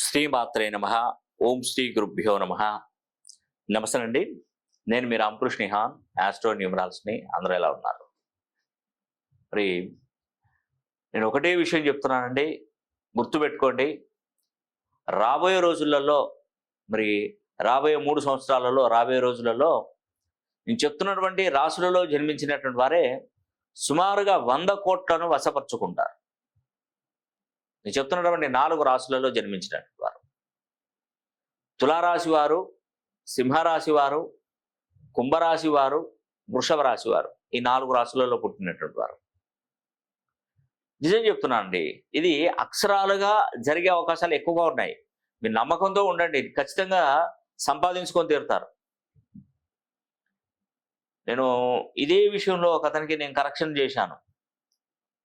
శ్రీమాత్రే నమ. ఓం శ్రీ గురుభ్యో నమ. నమస్తే అండి. నేను మీ రామకృష్ణ హాన్, ఆస్ట్రో న్యూమరాల్స్ని. అందరూ ఎలా ఉన్నారు? మరి నేను ఒకటే విషయం చెప్తున్నానండి, గుర్తుపెట్టుకోండి. రాబోయే రోజులలో, మరి రాబోయే 3 సంవత్సరాలలో, రాబోయే రోజులలో నేను చెప్తున్నటువంటి రాశులలో జన్మించినటువంటి వారే సుమారుగా 100 కోట్లను వశపరుచుకుంటారు. నేను చెప్తున్నటువంటి 4 రాశులలో జన్మించినటువంటి వారు: తులారాశి వారు, సింహరాశి వారు, కుంభరాశి వారు, వృషభ రాశి వారు. ఈ 4 రాశులలో పుట్టినటువంటి వారు. నిజం చెప్తున్నానండి, ఇది అక్షరాలుగా జరిగే అవకాశాలు ఎక్కువగా ఉన్నాయి. మీరు నమ్మకంతో ఉండండి, ఖచ్చితంగా సంపాదించుకొని తీరుతారు. నేను ఇదే విషయంలో ఒక అతనికి నేను కరెక్షన్ చేశాను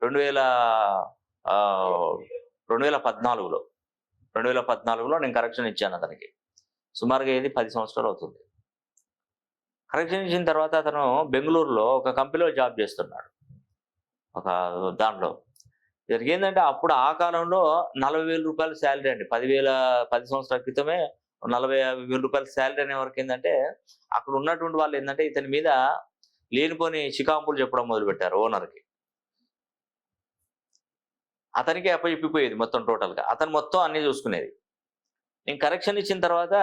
2014లో నేను కరెక్షన్ ఇచ్చాను అతనికి. సుమారుగా ఇది 10 సంవత్సరాలు అవుతుంది. కరెక్షన్ ఇచ్చిన తర్వాత అతను బెంగళూరులో ఒక కంపెనీలో జాబ్ చేస్తున్నాడు. ఒక దాంట్లో జరిగిందంటే, అప్పుడు ఆ కాలంలో 40,000 రూపాయల శాలరీ అండి. 10 సంవత్సరాల క్రితమే 40,000 రూపాయల శాలరీ అనే వరకు ఏంటంటే, అక్కడ ఉన్నటువంటి వాళ్ళు ఏంటంటే ఇతని మీద లేనిపోని చికాంపులు చెప్పడం మొదలుపెట్టారు ఓనర్కి. అతనికి అప్పచెప్పిపోయేది మొత్తం టోటల్గా. అతను మొత్తం అన్నీ చూసుకునేది. నేను కరెక్షన్ ఇచ్చిన తర్వాత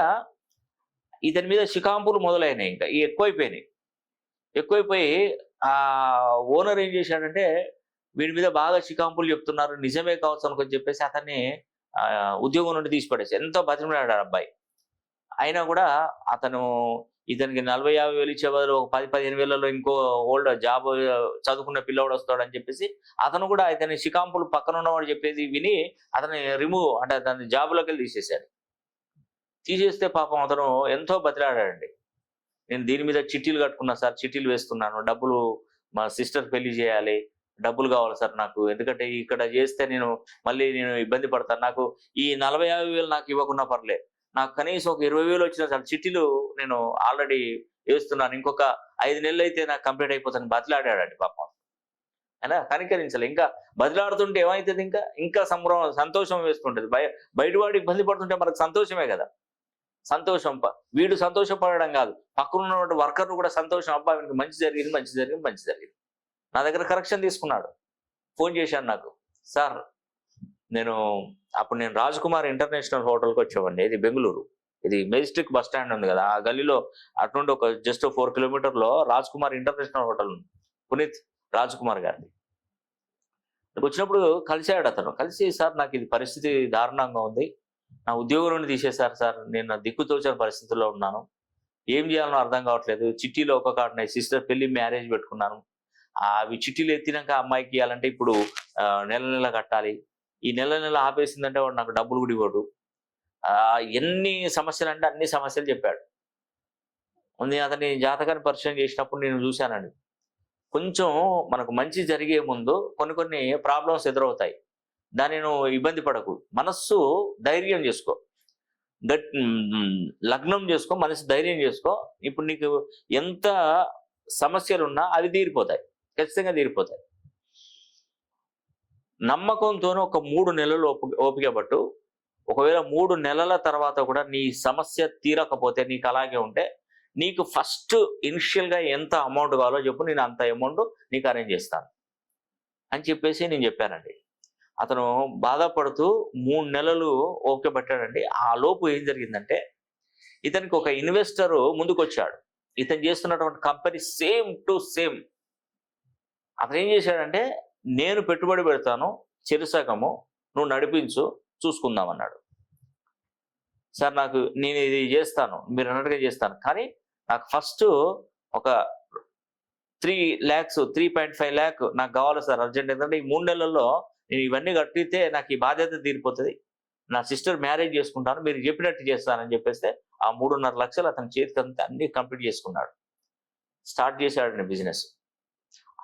ఇతని మీద చికాంపులు మొదలైనాయి. ఇంకా ఎక్కువైపోయి ఆ ఓనర్ ఏం చేశాడంటే, వీడి మీద బాగా చికాంపులు చెప్తున్నారు, నిజమే కావచ్చు అనుకొని చెప్పేసి అతన్ని ఉద్యోగం నుండి తీసిపడేసి ఎంతో బతిమలాడాడు అబ్బాయి. అయినా కూడా అతను ఇతనికి 40-50 వేలు ఇచ్చే బదులు ఒక 10-15 వేలలో ఇంకో ఓల్డ్ జాబ్ చదువుకున్న పిల్లవాడు వస్తాడని చెప్పేసి అతను కూడా ఇతని చికాంపులు పక్కన ఉన్నవాడు చెప్పేది విని అతని అంటే అతని జాబులోకి వెళ్ళి తీసేస్తే పాపం అతను ఎంతో బతిలాడాడండి. నేను దీని మీద చిట్టీలు కట్టుకున్నా సార్, చిట్టీలు వేస్తున్నాను, డబ్బులు మా సిస్టర్ పెళ్లి చేయాలి, డబ్బులు కావాలి సార్ నాకు, ఎందుకంటే ఇక్కడ చేస్తే నేను ఇబ్బంది పడతాను, నాకు ఈ 40-50 వేలు నాకు ఇవ్వకున్నా పర్లేదు, నాకు కనీసం ఒక 20 వేలు వచ్చినా సార్, చిట్టీలు నేను ఆల్రెడీ వేస్తున్నాను, ఇంకొక 5 నెలలు అయితే నాకు కంప్లీట్ అయిపోతాను బతిలాడాడండి పాపం. అయినా కనికరించాలి. ఇంకా బదిలాడుతుంటే ఏమవుతుంది, ఇంకా సంతోషం వేస్తుంటది. బయటవాడు ఇబ్బంది పడుతుంటే మనకు సంతోషమే కదా. సంతోషం, వీడు సంతోషపడడం కాదు, పక్కన ఉన్నటువంటి వర్కర్లు కూడా సంతోషం, అబ్బా వీనికి మంచి జరిగింది. నా దగ్గర కరెక్షన్ తీసుకున్నాడు. ఫోన్ చేశాను నాకు, సార్ అప్పుడు నేను రాజ్కుమార్ ఇంటర్నేషనల్ హోటల్కి వచ్చామండి. ఇది బెంగళూరు, ఇది మెజిస్ట్రిక్ బస్ స్టాండ్ ఉంది కదా, ఆ గల్లీలో అటుండి ఒక జస్ట్ 4 కిలోమీటర్లో రాజ్కుమార్ ఇంటర్నేషనల్ హోటల్ ఉంది, పునీత్ రాజ్కుమార్ గారిది. వచ్చినప్పుడు కలిశాడు అతను. కలిసి, సార్ నాకు ఇది పరిస్థితి దారుణంగా ఉంది, నా ఉద్యోగం నుండి తీసేశారు సార్, నేను దిక్కుతోచిన పరిస్థితుల్లో ఉన్నాను, ఏం చేయాలో అర్థం కావట్లేదు, చిట్టీలో ఒక కాడ సిస్టర్ పెళ్లి మ్యారేజ్ పెట్టుకున్నాను, అవి చిట్టీలు ఎత్తినాక అమ్మాయికి ఇవ్వాలంటే ఇప్పుడు నెల కట్టాలి, ఈ నెల ఆపేసిందంటే వాడు నాకు డబ్బులు కూడా ఇవ్వడు, ఎన్ని సమస్యలు అంటే అన్ని సమస్యలు చెప్పాడు. నేను అతని జాతకాన్ని పరిచయం చేసినప్పుడు నేను చూశానండి, కొంచెం మనకు మంచి జరిగే ముందు కొన్ని ప్రాబ్లమ్స్ ఎదురవుతాయి, దాన్ని నువ్వు ఇబ్బంది పడకు, మనస్సు ధైర్యం చేసుకో, లగ్నం చేసుకో, మనసు ధైర్యం చేసుకో, ఇప్పుడు నీకు ఎంత సమస్యలున్నా అవి తీరిపోతాయి, ఖచ్చితంగా తీరిపోతాయి. నమ్మకంతోనూ ఒక 3 నెలలు ఓపిక పట్టు. ఒకవేళ 3 నెలల తర్వాత కూడా నీ సమస్య తీరకపోతే, నీకు అలాగే ఉంటే, నీకు ఫస్ట్ ఇనిషియల్గా ఎంత అమౌంట్ కావాలో చెప్పు, నేను అంత అమౌంట్ నీకు అరేంజ్ చేస్తాను అని చెప్పేసి నేను చెప్పానండి. అతను బాధపడుతూ 3 నెలలు ఓపిక పట్టాడండి. ఆ లోపు ఏం జరిగిందంటే, ఇతనికి ఒక ఇన్వెస్టర్ ముందుకు వచ్చాడు. ఇతను చేస్తున్నటువంటి కంపెనీ సేమ్ టు సేమ్. అతను ఏం చేశాడంటే, నేను పెట్టుబడి పెడతాను, చిరుసగము నువ్వు నడిపించు, చూసుకుందాం అన్నాడు. సార్ నేను ఇది చేస్తాను, మీరు అన్నట్టుగా చేస్తాను, కానీ నాకు ఫస్ట్ ఒక 3.5 lakh నాకు కావాలి సార్ అర్జెంట్. ఎందుకంటే ఈ 3 నెలల్లో నేను ఇవన్నీ కట్టితే నాకు ఈ బాధ్యత తీరిపోతుంది, నా సిస్టర్ మ్యారేజ్ చేసుకుంటాను, మీరు చెప్పినట్టు చేస్తానని చెప్పేస్తే ఆ 3.5 లక్షలు అతని చేతికి అంతా అన్ని కంప్లీట్ చేసుకున్నాడు. స్టార్ట్ చేశాడండి బిజినెస్.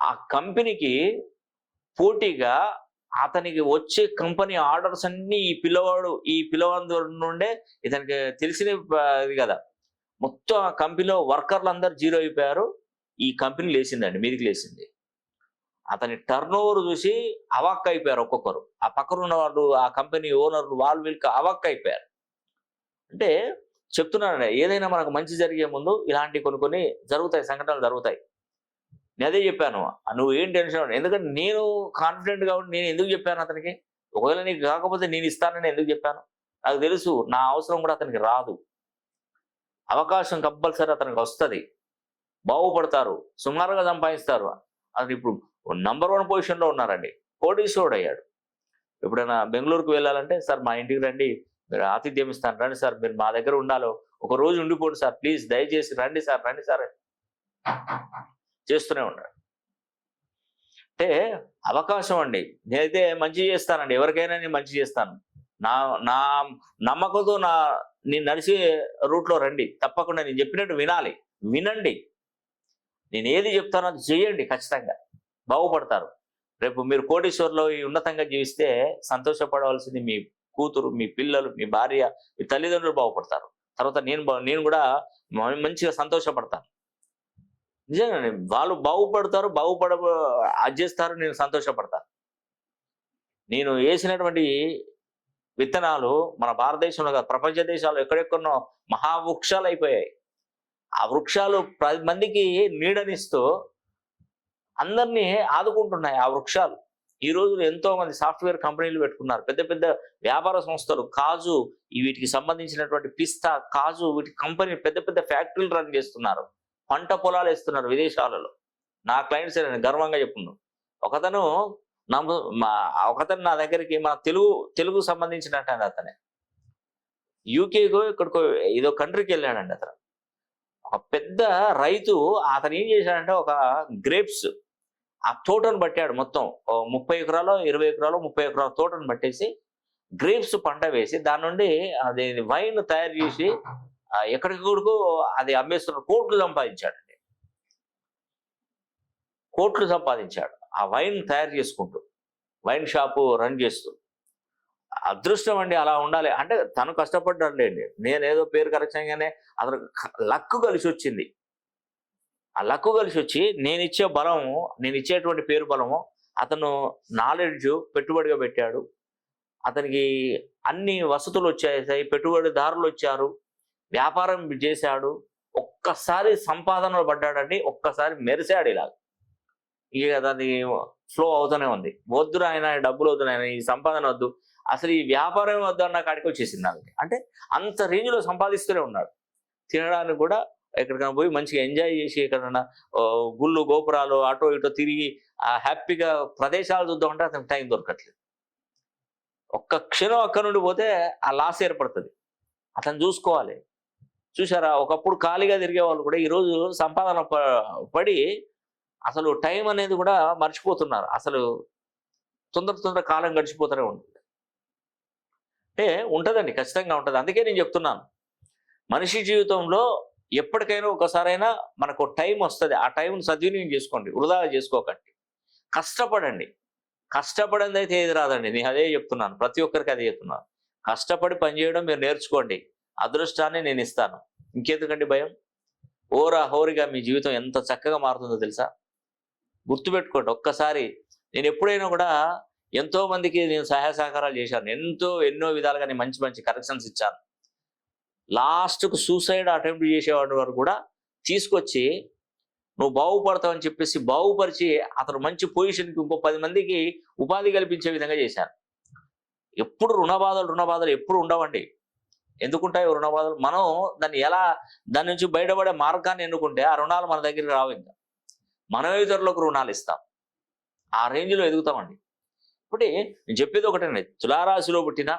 ఆ కంపెనీకి పోటీగా అతనికి వచ్చే కంపెనీ ఆర్డర్స్ అన్ని ఈ పిల్లవాడి నుండే ఇతనికి తెలిసినది కదా. మొత్తం ఆ కంపెనీలో వర్కర్లు అందరూ జీరో అయిపోయారు, ఈ కంపెనీ లేచిందండి, మీదికి లేచింది. అతని టర్న్ ఓవర్ చూసి అవాక్ అయిపోయారు ఒక్కొక్కరు. ఆ పక్కన ఉన్న వాళ్ళు, ఆ కంపెనీ ఓనర్లు, వాళ్ళు వీళ్ళకి అవాక్ అయిపోయారు. అంటే చెప్తున్నానండి, ఏదైనా మనకు మంచి జరిగే ముందు ఇలాంటి కొన్ని కొన్ని జరుగుతాయి, సంఘటనలు జరుగుతాయి. నేను అదే చెప్పాను, నువ్వు ఏం టెన్షన్ పడకు. ఎందుకంటే నేను కాన్ఫిడెంట్ కాబట్టి నేను ఎందుకు చెప్పాను అతనికి? ఒకవేళ నీకు కాకపోతే నేను ఇస్తానని ఎందుకు చెప్పాను? నాకు తెలుసు నా అవసరం కూడా అతనికి రాదు. అవకాశం కంపల్సరీ అతనికి వస్తుంది, బాగుపడతారు, సుమారుగా సంపాదిస్తారు. అది ఇప్పుడు నంబర్ 1 పొజిషన్లో ఉన్నారండి, కోటీశ్వరుడు అయ్యాడు. ఎప్పుడైనా బెంగళూరుకు వెళ్ళాలంటే, సార్ మా ఇంటికి రండి, మీరు ఆతిథ్యం ఇస్తాను, రండి సార్, మీరు మా దగ్గర ఉండాలో ఒక రోజు ఉండిపోండి సార్, ప్లీజ్ దయచేసి రండి సార్, రండి సార్ చేస్తూనే ఉన్నాడు. అంటే అవకాశం అండి. నేనైతే మంచి చేస్తానండి, ఎవరికైనా నేను మంచి చేస్తాను. నా నా నమ్మకంతో నేను నడిచే రూట్లో రండి, తప్పకుండా నేను చెప్పినట్టు వినాలి, వినండి. నేను ఏది చెప్తానో అది చేయండి, ఖచ్చితంగా బాగుపడతారు. రేపు మీరు కోటీశ్వర్లో ఈ ఉన్నతంగా జీవిస్తే సంతోషపడవలసింది మీ కూతురు, మీ పిల్లలు, మీ భార్య, మీ తల్లిదండ్రులు బాగుపడతారు. తర్వాత నేను కూడా మంచిగా సంతోషపడతాను. నిజంగానే వాళ్ళు బాగుపడతారు, అది చేస్తారు, నేను సంతోషపడతాను. నేను వేసినటువంటి విత్తనాలు మన భారతదేశంలో కాదు, ప్రపంచ దేశాలు ఎక్కడెక్కడో మహావృక్షాలు అయిపోయాయి. ఆ వృక్షాలు 10 మందికి నీడనిస్తూ అందరినీ ఆదుకుంటున్నాయి ఆ వృక్షాలు. ఈ రోజు ఎంతో మంది సాఫ్ట్వేర్ కంపెనీలు పెట్టుకున్నారు, పెద్ద పెద్ద వ్యాపార సంస్థలు, కాజు, వీటికి సంబంధించినటువంటి పిస్తా, కాజు, వీటి కంపెనీ పెద్ద పెద్ద ఫ్యాక్టరీలు రన్ చేస్తున్నారు, పంట పొలాలు వేస్తున్నారు విదేశాలలో. నా క్లయింట్స్ గర్వంగా చెప్పుకున్నాను. ఒకతను నా దగ్గరికి, మన తెలుగు సంబంధించినట్టు అతనే యూకేకో ఇక్కడికో ఏదో కంట్రీకి వెళ్ళాడండి. అతను ఒక పెద్ద రైతు. అతను ఏం చేశాడంటే, ఒక గ్రేప్స్ ఆ తోటను పట్టాడు, మొత్తం 30 ఎకరాలు 20 ఎకరాలు 30 ఎకరాల తోటను పట్టేసి గ్రేప్స్ పంట వేసి దాని నుండి అది వైన్ తయారు చేసి ఎక్కడికో అది అమ్మేస్తున్నాడు. కోట్లు సంపాదించాడు ఆ వైన్ తయారు చేసుకుంటూ, వైన్ షాపు రన్ చేస్తూ. అదృష్టం అండి, అలా ఉండాలి. అంటే తను కష్టపడ్డాడులేండి, నేనేదో పేరు కరెక్ట్గానే అతను లక్కు కలిసి వచ్చింది. ఆ లక్కు కలిసి వచ్చి నేను ఇచ్చే బలము, నేను ఇచ్చేటువంటి పేరు బలము, అతను నాలెడ్జ్ పెట్టుబడిగా పెట్టాడు. అతనికి అన్ని వసతులు వచ్చాయి, పెట్టుబడిదారులు వచ్చారు, వ్యాపారం చేశాడు. ఒక్కసారి సంపాదనలో పడ్డాడండి, ఒక్కసారి మెరిశాడు. ఇలా ఇక దాన్ని ఫ్లో అవుతూనే ఉంది. వద్దు ఆయన డబ్బులు వద్దు, ఆయన ఈ సంపాదన వద్దు, అసలు ఈ వ్యాపారం వద్దు అన్న కాడికి వచ్చేసింది నాకు. అంటే అంత రేంజ్లో సంపాదిస్తూనే ఉన్నాడు. తినడానికి కూడా ఎక్కడికైనా పోయి మంచిగా ఎంజాయ్ చేసి, ఎక్కడైనా గుళ్ళు గోపురాలు అటో ఇటో తిరిగి హ్యాపీగా ప్రదేశాలు చూద్దామంటే అతనికి టైం దొరకట్లేదు. ఒక్క క్షణం అక్కడి నుండి పోతే ఆ లాస్ ఏర్పడుతుంది. అతను చూసుకోవాలి. చూసారా, ఒకప్పుడు ఖాళీగా తిరిగే వాళ్ళు కూడా ఈరోజు సంపాదన పడి అసలు టైం అనేది కూడా మర్చిపోతున్నారు. అసలు తొందర కాలం గడిచిపోతూనే ఉంటుంది. అంటే ఉంటుందండి, ఖచ్చితంగా ఉంటుంది. అందుకే నేను చెప్తున్నాను, మనిషి జీవితంలో ఎప్పటికైనా ఒకసారైనా మనకు టైం వస్తుంది. ఆ టైంను సద్వినియోగం చేసుకోండి, వృధా చేసుకోకండి. కష్టపడండి. కష్టపడింది అయితే ఏది రాదండి. నేను అదే చెప్తున్నాను, ప్రతి ఒక్కరికి అదే చెప్తున్నాను. కష్టపడి పనిచేయడం మీరు నేర్చుకోండి, అదృష్టాన్ని నేను ఇస్తాను. ఇంకెందుకండి భయం? హోరిగా మీ జీవితం ఎంత చక్కగా మారుతుందో తెలుసా? గుర్తుపెట్టుకోండి. ఒక్కసారి నేను ఎప్పుడైనా కూడా ఎంతో మందికి నేను సహాయ సహకారాలు చేశాను, ఎన్నో విధాలుగా నేను మంచి కరెక్షన్స్ ఇచ్చాను. లాస్ట్కు సూసైడ్ అటెంప్ట్ చేసేవాడి వరకు కూడా తీసుకొచ్చి నువ్వు బాగుపడతావని చెప్పేసి బాగుపరిచి అతను మంచి పొజిషన్కి ఇంకో 10 మందికి ఉపాధి కల్పించే విధంగా చేశాను. ఎప్పుడు రుణబాధలు ఎప్పుడు ఉండవండి. ఎందుకుంటాయి రుణబాధలు? మనం దాని నుంచి బయటపడే మార్గాన్ని ఎన్నుకుంటే ఆ రుణాలు మన దగ్గరికి రావు. ఇంకా మనం ఇతరులకు రుణాలు ఇస్తాం, ఆ రేంజ్లో ఎదుగుతామండి. ఇప్పుడు నేను చెప్పేది ఒకటండి, తులారాశిలో పుట్టిన,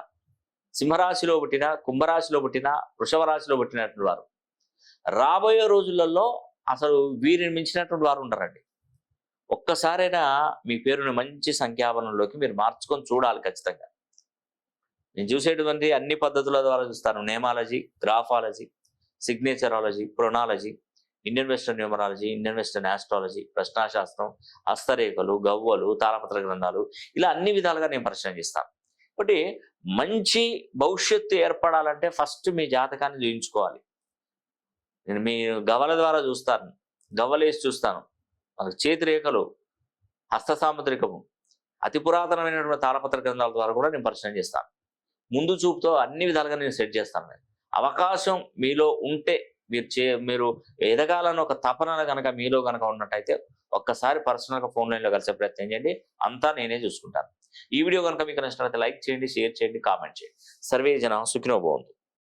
సింహరాశిలో పుట్టిన, కుంభరాశిలో పుట్టిన, వృషభ రాశిలో పుట్టినటువంటి వారు రాబోయే రోజులలో అసలు వీరిని మించినటువంటి వారు ఉండరండి. ఒక్కసారైనా మీ పేరుని మంచి సంఖ్యాబలంలోకి మీరు మార్చుకొని చూడాలి ఖచ్చితంగా. నేను చూసేటువంటి అన్ని పద్ధతుల ద్వారా చూస్తాను. నేమాలజీ, గ్రాఫాలజీ, సిగ్నేచరాలజీ, ప్రొనాలజీ, Indian western numerology, Indian western astrology, ప్రశ్నాశాస్త్రం, హస్తరేఖలు, గవ్వలు, తాళపత్ర గ్రంథాలు, ఇలా అన్ని విధాలుగా నేను పరిశీలన చేస్తాను. కాబట్టి మంచి భవిష్యత్తు ఏర్పడాలంటే ఫస్ట్ మీ జాతకాన్ని చూయించుకోవాలి. నేను మీ గవ్వల ద్వారా చూస్తాను, గవ్వలేసి చూస్తాను, చేతి రేఖలు హస్త సాముద్రికము, అతి పురాతనమైనటువంటి తాళపత్ర గ్రంథాల ద్వారా కూడా నేను పరిశీలన చేస్తాను. ముందు చూపుతో అన్ని విధాలుగా నేను సెట్ చేస్తాను. అవకాశం మీలో ఉంటే మీరు ఎదగాలని ఒక తపన కనుక మీలో కనుక ఉన్నట్టయితే ఒక్కసారి పర్సనల్గా ఫోన్ లైన్లో కలిసే ప్రయత్నం చేయండి. అంతా నేనే చూసుకుంటాను. ఈ వీడియో కనుక మీకు నచ్చినట్లయితే లైక్ చేయండి, షేర్ చేయండి, కామెంట్ చేయండి. సర్వే జన సుఖినో భవంతు.